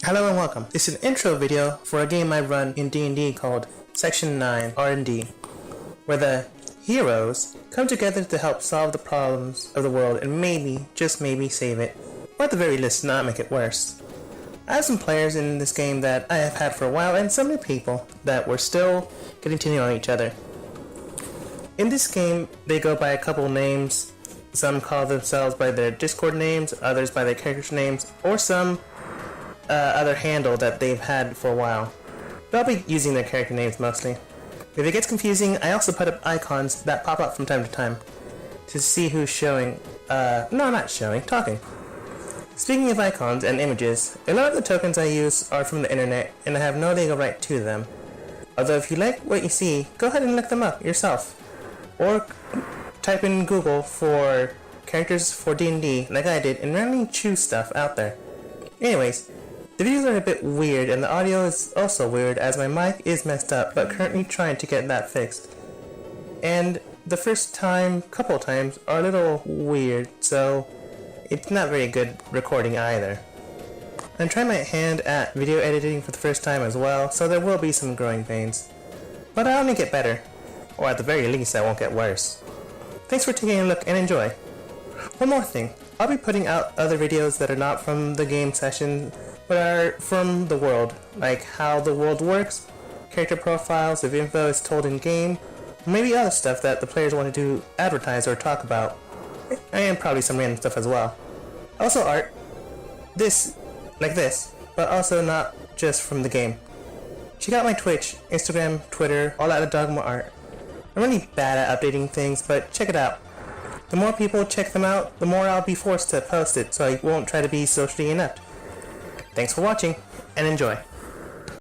Hello and welcome. This is an intro video for a game I run in D&D called Section 9 R&D, where the heroes come together to help solve the problems of the world and maybe, just maybe, save it, or at the very least not make it worse. I have some players in this game that I have had for a while and some new people that we're still getting to know each other. In this game, they go by a couple names. Some call themselves by their Discord names, others by their characters' names, or some other handle that they've had for a while. But I'll be using their character names mostly. If it gets confusing, I also put up icons that pop up from time to time to see who's showing, talking. Speaking of icons and images, a lot of the tokens I use are from the internet and I have no legal right to them. Although if you like what you see, go ahead and look them up yourself. Or type in Google for characters for D&D like I did and randomly choose stuff out there. Anyways, the videos are a bit weird and the audio is also weird as my mic is messed up, but currently trying to get that fixed. And the first couple times are a little weird, so it's not very good recording either. I'm trying my hand at video editing for the first time as well, so there will be some growing pains. But I'll only get better, or at the very least I won't get worse. Thanks for taking a look and enjoy. One more thing, I'll be putting out other videos that are not from the game session, but are from the world, like how the world works, character profiles, if info is told in game, or maybe other stuff that the players want to advertise or talk about, and probably some random stuff as well. Also art, like this, but also not just from the game. Check out my Twitch, Instagram, Twitter, all out of Dogma art. I'm really bad at updating things, but check it out. The more people check them out, the more I'll be forced to post it, so I won't try to be socially inept. Thanks for watching, and enjoy.